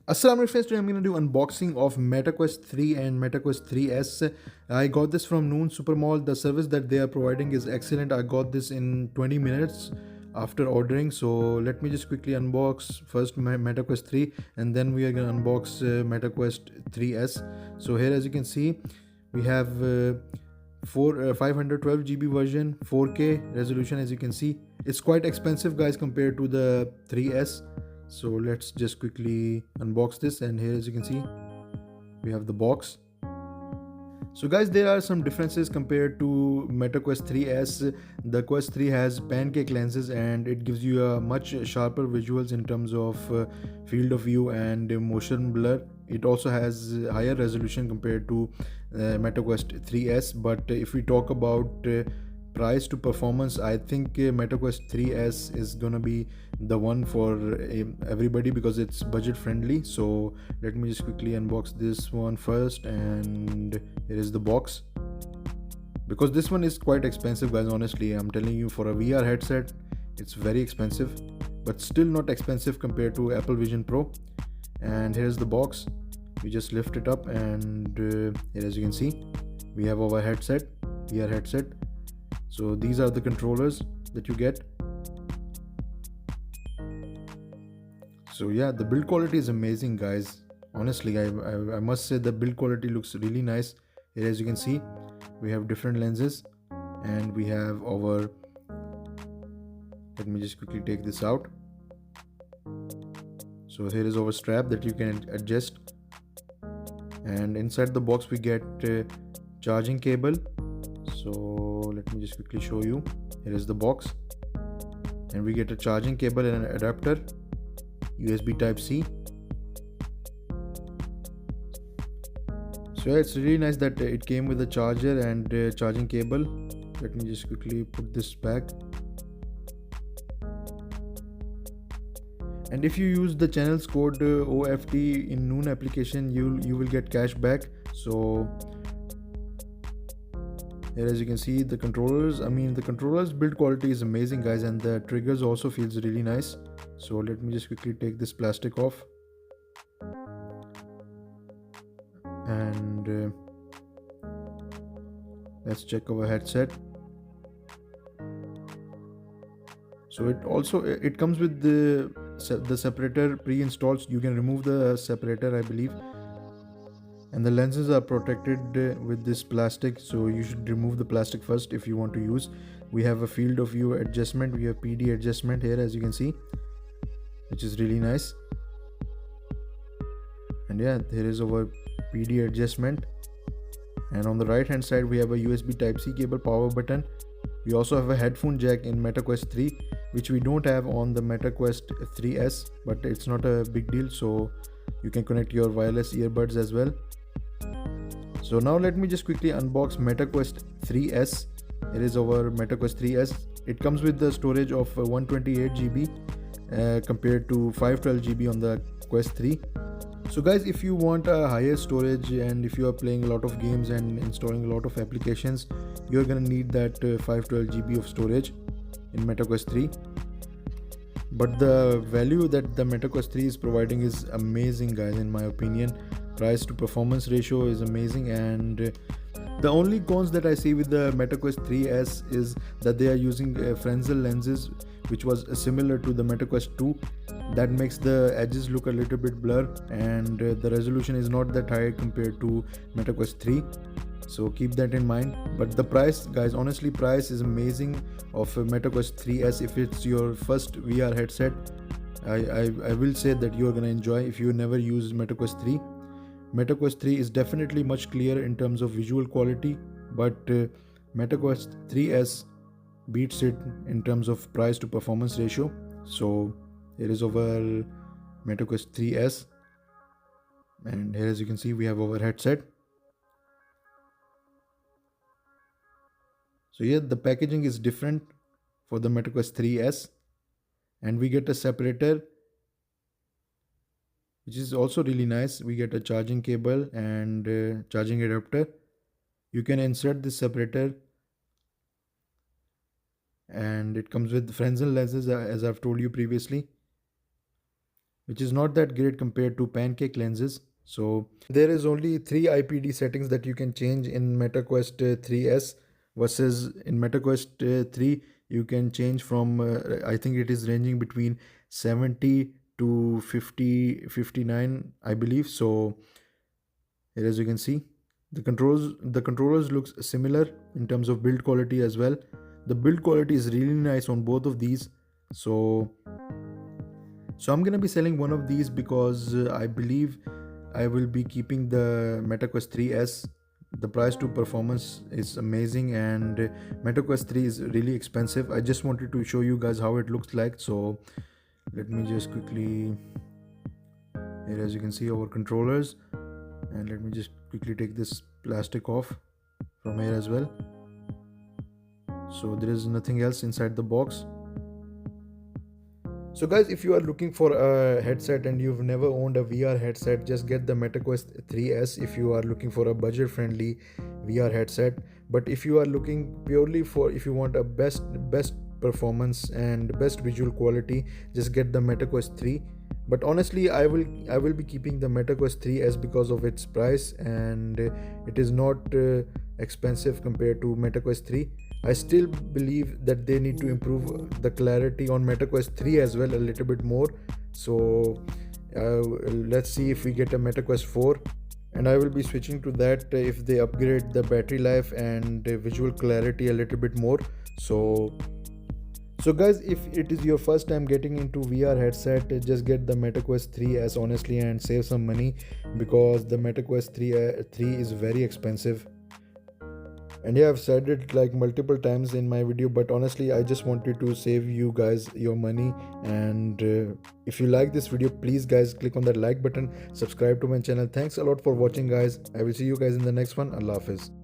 Assalamu friends, today I'm going to do unboxing of MetaQuest 3 and MetaQuest 3S. I got this from Noon Supermall. The service that they are providing is excellent. I got this in 20 minutes after ordering. So let me just quickly unbox first my MetaQuest 3 and then we are going to unbox MetaQuest 3S. So here as you can see, we have 512 GB version, 4K resolution as you can see. It's quite expensive guys compared to the 3S. So let's just quickly unbox this, and here as you can see we have the box. So guys, there are some differences compared to MetaQuest 3S. The Quest 3 has pancake lenses and it gives you a much sharper visuals in terms of field of view and motion blur. It also has higher resolution compared to MetaQuest 3S. But if we talk about price to performance, I think MetaQuest 3S is gonna be the one for everybody because it's budget friendly. So let me just quickly unbox this one first, and here is the box. Because this one is quite expensive guys, honestly I'm telling you, for a VR headset it's very expensive, but still not expensive compared to Apple Vision Pro. And here's the box. We just lift it up, and here as you can see we have our headset, VR headset. So these are the controllers that you get. So yeah, the build quality is amazing guys. Honestly, I must say the build quality looks really nice. Here as you can see we have different lenses, and we have our, let me just quickly take this out. So here is our strap that you can adjust, and inside the box we get charging cable. So let me just quickly show you. Here is the box, and we get a charging cable and an adapter, USB type C. So yeah, it's really nice that it came with a charger and charging cable. Let me just quickly put this back. And if you use the channels code OFT in Noon application, you will get cash back. So here as you can see the controllers, the controllers build quality is amazing guys, and the triggers also feels really nice. So let me just quickly take this plastic off, and let's check our headset. So it comes with the separator pre-installed. You can remove the separator I believe, and the lenses are protected with this plastic, so you should remove the plastic first if you want to use. We have a field of view adjustment, we have PD adjustment here as you can see, which is really nice. And yeah, here is our PD adjustment, and on the right hand side we have a USB type C cable, power button. We also have a headphone jack in MetaQuest 3, which we don't have on the MetaQuest 3S, but it's not a big deal, so you can connect your wireless earbuds as well. So now let me just quickly unbox MetaQuest 3S. It is our MetaQuest 3S. It comes with the storage of 128 GB compared to 512 GB on the Quest 3. So guys, if you want a higher storage and if you are playing a lot of games and installing a lot of applications, you're gonna need that 512 GB of storage in MetaQuest 3. But the value that the MetaQuest 3 is providing is amazing guys, in my opinion. Price to performance ratio is amazing, and the only cons that I see with the MetaQuest 3S is that they are using Fresnel lenses, which was similar to the MetaQuest 2. That makes the edges look a little bit blur, and the resolution is not that high compared to MetaQuest 3. So keep that in mind. But the price guys, honestly price is amazing of MetaQuest 3S. If it's your first VR headset, I will say that you're gonna enjoy if you never used MetaQuest 3. MetaQuest 3 is definitely much clearer in terms of visual quality, but MetaQuest 3S beats it in terms of price to performance ratio. So here is our MetaQuest 3S, and here as you can see we have our headset. So yeah, the packaging is different for the MetaQuest 3S, and we get a separator, which is also really nice. We get a charging cable and charging adapter. You can insert this separator, and it comes with Fresnel lenses as I've told you previously. which is not that great compared to pancake lenses. So there is only 3 IPD settings that you can change in MetaQuest 3S, versus in MetaQuest 3 you can change from I think it is ranging between 70 to 50 59, I believe. So here, as you can see, the controllers looks similar in terms of build quality as well. The build quality is really nice on both of these. So I'm gonna be selling one of these because I believe I will be keeping the MetaQuest 3S. The price to performance is amazing, and MetaQuest 3 is really expensive. I just wanted to show you guys how it looks like. So let me just quickly, here as you can see, our controllers, and let me just quickly take this plastic off from here as well. So there is nothing else inside the box. So guys, if you are looking for a headset and you've never owned a VR headset, just get the MetaQuest 3S if you are looking for a budget friendly VR headset. But if you are looking purely for, if you want a best performance and best visual quality, just get the MetaQuest 3. But honestly, I will be keeping the MetaQuest 3S because of its price, and it is not expensive compared to MetaQuest 3. I still believe that they need to improve the clarity on MetaQuest 3 as well a little bit more. So let's see if we get a MetaQuest 4, and I will be switching to that if they upgrade the battery life and visual clarity a little bit more. So guys, if it is your first time getting into VR headset, just get the MetaQuest 3S honestly and save some money, because the MetaQuest 3 is very expensive. And yeah, I've said it like multiple times in my video, but honestly I just wanted to save you guys your money. And if you like this video, please guys click on that like button, subscribe to my channel. Thanks a lot for watching guys. I will see you guys in the next one. Allah Hafiz.